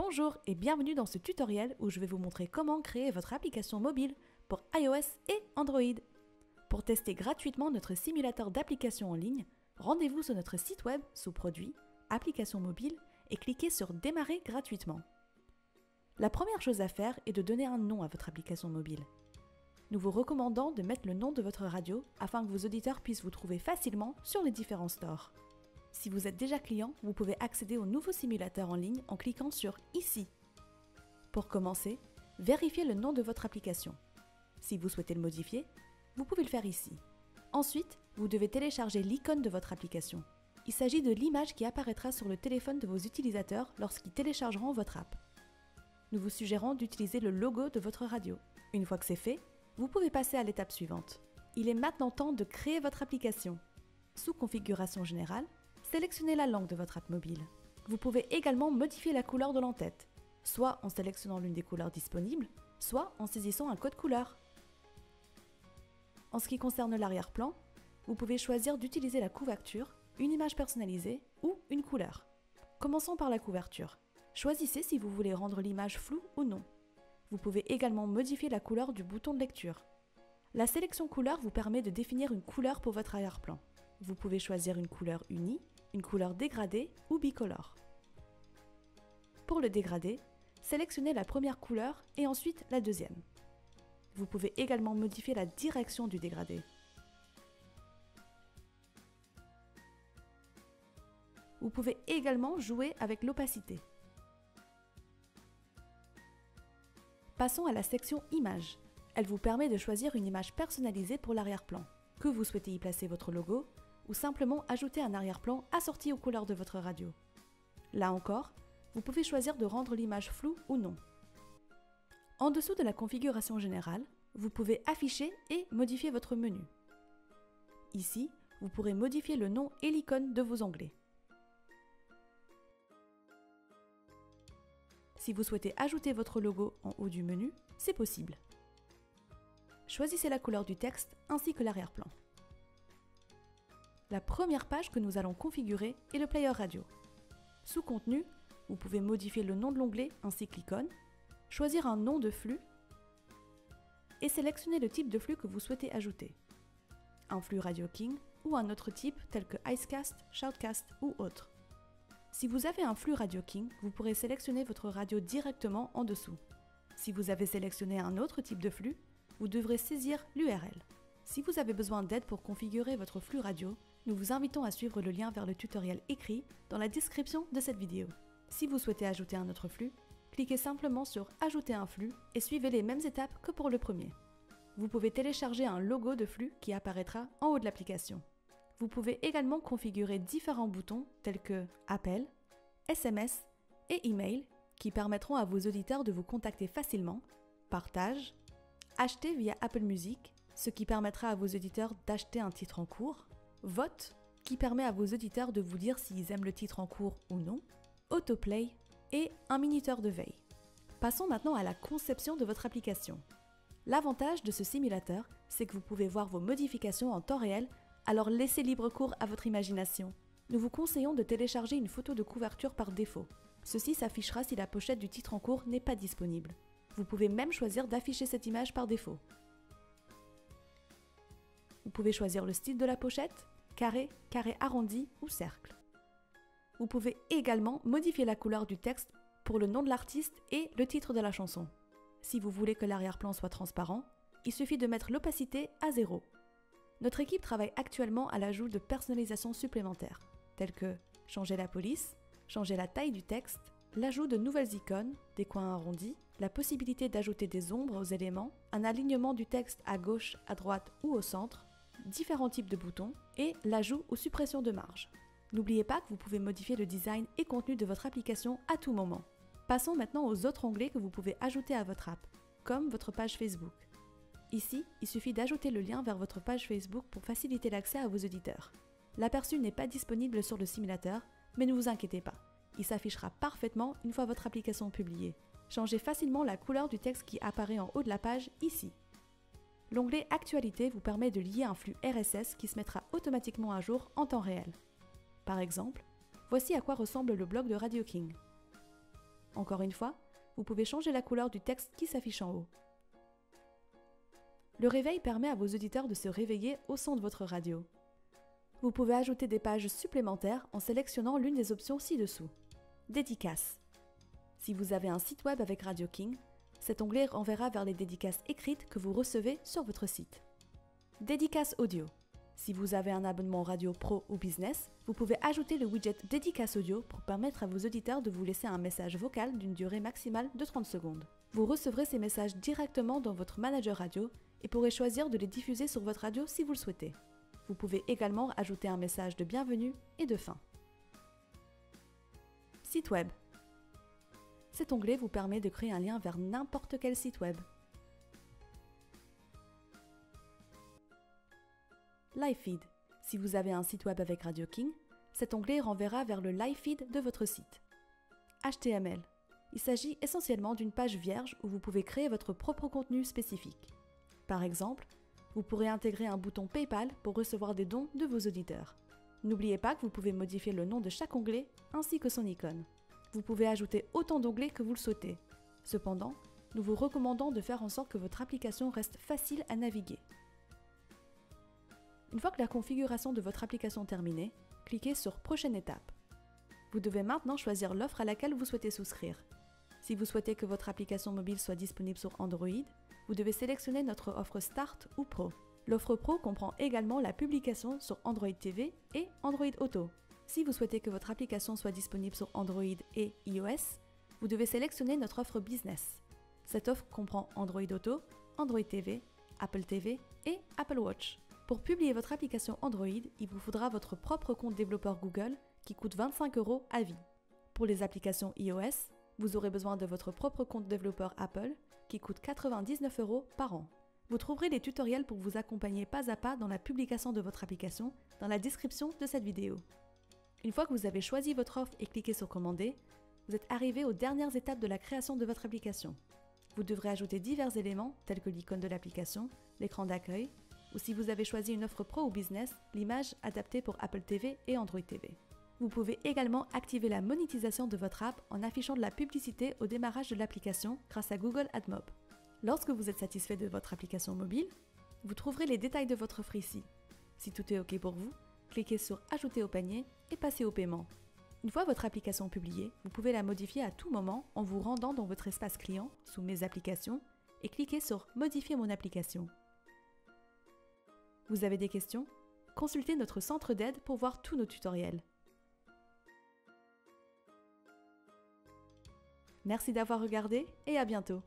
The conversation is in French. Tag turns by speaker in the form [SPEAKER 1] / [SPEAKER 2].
[SPEAKER 1] Bonjour et bienvenue dans ce tutoriel où je vais vous montrer comment créer votre application mobile pour iOS et Android. Pour tester gratuitement notre simulateur d'application en ligne, rendez-vous sur notre site web sous Produits, Applications mobiles et cliquez sur Démarrer gratuitement. La première chose à faire est de donner un nom à votre application mobile. Nous vous recommandons de mettre le nom de votre radio afin que vos auditeurs puissent vous trouver facilement sur les différents stores. Si vous êtes déjà client, vous pouvez accéder au nouveau simulateur en ligne en cliquant sur « Ici ». Pour commencer, vérifiez le nom de votre application. Si vous souhaitez le modifier, vous pouvez le faire ici. Ensuite, vous devez télécharger l'icône de votre application. Il s'agit de l'image qui apparaîtra sur le téléphone de vos utilisateurs lorsqu'ils téléchargeront votre app. Nous vous suggérons d'utiliser le logo de votre radio. Une fois que c'est fait, vous pouvez passer à l'étape suivante. Il est maintenant temps de créer votre application. Sous Configuration générale, sélectionnez la langue de votre app mobile. Vous pouvez également modifier la couleur de l'entête, soit en sélectionnant l'une des couleurs disponibles, soit en saisissant un code couleur. En ce qui concerne l'arrière-plan, vous pouvez choisir d'utiliser la couverture, une image personnalisée ou une couleur. Commençons par la couverture. Choisissez si vous voulez rendre l'image floue ou non. Vous pouvez également modifier la couleur du bouton de lecture. La sélection couleur vous permet de définir une couleur pour votre arrière-plan. Vous pouvez choisir une couleur unie, une couleur dégradée ou bicolore. Pour le dégradé, sélectionnez la première couleur et ensuite la deuxième. Vous pouvez également modifier la direction du dégradé. Vous pouvez également jouer avec l'opacité. Passons à la section Images. Elle vous permet de choisir une image personnalisée pour l'arrière-plan. Que vous souhaitez y placer votre logo, ou simplement ajouter un arrière-plan assorti aux couleurs de votre radio. Là encore, vous pouvez choisir de rendre l'image floue ou non. En dessous de la configuration générale, vous pouvez afficher et modifier votre menu. Ici, vous pourrez modifier le nom et l'icône de vos onglets. Si vous souhaitez ajouter votre logo en haut du menu, c'est possible. Choisissez la couleur du texte ainsi que l'arrière-plan. La première page que nous allons configurer est le player radio. Sous Contenu, vous pouvez modifier le nom de l'onglet ainsi que l'icône, choisir un nom de flux et sélectionner le type de flux que vous souhaitez ajouter. Un flux Radio King ou un autre type tel que Icecast, Shoutcast ou autre. Si vous avez un flux Radio King, vous pourrez sélectionner votre radio directement en dessous. Si vous avez sélectionné un autre type de flux, vous devrez saisir l'URL. Si vous avez besoin d'aide pour configurer votre flux radio, nous vous invitons à suivre le lien vers le tutoriel écrit dans la description de cette vidéo. Si vous souhaitez ajouter un autre flux, cliquez simplement sur « Ajouter un flux » et suivez les mêmes étapes que pour le premier. Vous pouvez télécharger un logo de flux qui apparaîtra en haut de l'application. Vous pouvez également configurer différents boutons tels que Appel, SMS et Email qui permettront à vos auditeurs de vous contacter facilement, Partage, Acheter via Apple Music, ce qui permettra à vos auditeurs d'acheter un titre en cours, Vote, qui permet à vos auditeurs de vous dire s'ils aiment le titre en cours ou non, Autoplay et un minuteur de veille. Passons maintenant à la conception de votre application. L'avantage de ce simulateur, c'est que vous pouvez voir vos modifications en temps réel, alors laissez libre cours à votre imagination. Nous vous conseillons de télécharger une photo de couverture par défaut. Ceci s'affichera si la pochette du titre en cours n'est pas disponible. Vous pouvez même choisir d'afficher cette image par défaut. Vous pouvez choisir le style de la pochette, carré, carré arrondi ou cercle. Vous pouvez également modifier la couleur du texte pour le nom de l'artiste et le titre de la chanson. Si vous voulez que l'arrière-plan soit transparent, il suffit de mettre l'opacité à 0. Notre équipe travaille actuellement à l'ajout de personnalisations supplémentaires, telles que changer la police, changer la taille du texte, l'ajout de nouvelles icônes, des coins arrondis, la possibilité d'ajouter des ombres aux éléments, un alignement du texte à gauche, à droite ou au centre, différents types de boutons et l'ajout ou suppression de marges. N'oubliez pas que vous pouvez modifier le design et contenu de votre application à tout moment. Passons maintenant aux autres onglets que vous pouvez ajouter à votre app, comme votre page Facebook. Ici, il suffit d'ajouter le lien vers votre page Facebook pour faciliter l'accès à vos auditeurs. L'aperçu n'est pas disponible sur le simulateur, mais ne vous inquiétez pas, il s'affichera parfaitement une fois votre application publiée. Changez facilement la couleur du texte qui apparaît en haut de la page ici. L'onglet Actualité vous permet de lier un flux RSS qui se mettra automatiquement à jour en temps réel. Par exemple, voici à quoi ressemble le blog de Radio King. Encore une fois, vous pouvez changer la couleur du texte qui s'affiche en haut. Le réveil permet à vos auditeurs de se réveiller au son de votre radio. Vous pouvez ajouter des pages supplémentaires en sélectionnant l'une des options ci-dessous. Dédicaces. Si vous avez un site web avec Radio King, cet onglet renverra vers les dédicaces écrites que vous recevez sur votre site. Dédicaces audio. Si vous avez un abonnement radio pro ou business, vous pouvez ajouter le widget Dédicaces audio pour permettre à vos auditeurs de vous laisser un message vocal d'une durée maximale de 30 secondes. Vous recevrez ces messages directement dans votre manager radio et pourrez choisir de les diffuser sur votre radio si vous le souhaitez. Vous pouvez également ajouter un message de bienvenue et de fin. Site web. Cet onglet vous permet de créer un lien vers n'importe quel site web. Live feed. Si vous avez un site web avec Radio King, cet onglet renverra vers le live feed de votre site. HTML. Il s'agit essentiellement d'une page vierge où vous pouvez créer votre propre contenu spécifique. Par exemple, vous pourrez intégrer un bouton PayPal pour recevoir des dons de vos auditeurs. N'oubliez pas que vous pouvez modifier le nom de chaque onglet ainsi que son icône. Vous pouvez ajouter autant d'onglets que vous le souhaitez. Cependant, nous vous recommandons de faire en sorte que votre application reste facile à naviguer. Une fois que la configuration de votre application est terminée, cliquez sur « Prochaine étape ». Vous devez maintenant choisir l'offre à laquelle vous souhaitez souscrire. Si vous souhaitez que votre application mobile soit disponible sur Android, vous devez sélectionner notre offre Start ou Pro. L'offre Pro comprend également la publication sur Android TV et Android Auto. Si vous souhaitez que votre application soit disponible sur Android et iOS, vous devez sélectionner notre offre Business. Cette offre comprend Android Auto, Android TV, Apple TV et Apple Watch. Pour publier votre application Android, il vous faudra votre propre compte développeur Google qui coûte 25 € à vie. Pour les applications iOS, vous aurez besoin de votre propre compte développeur Apple qui coûte 99 € par an. Vous trouverez des tutoriels pour vous accompagner pas à pas dans la publication de votre application dans la description de cette vidéo. Une fois que vous avez choisi votre offre et cliqué sur Commander, vous êtes arrivé aux dernières étapes de la création de votre application. Vous devrez ajouter divers éléments tels que l'icône de l'application, l'écran d'accueil, ou si vous avez choisi une offre pro ou business, l'image adaptée pour Apple TV et Android TV. Vous pouvez également activer la monétisation de votre app en affichant de la publicité au démarrage de l'application grâce à Google AdMob. Lorsque vous êtes satisfait de votre application mobile, vous trouverez les détails de votre offre ici. Si tout est OK pour vous, cliquez sur « Ajouter au panier » et passez au paiement. Une fois votre application publiée, vous pouvez la modifier à tout moment en vous rendant dans votre espace client sous « Mes applications » et cliquez sur « Modifier mon application ». Vous avez des questions? Consultez notre centre d'aide pour voir tous nos tutoriels. Merci d'avoir regardé et à bientôt!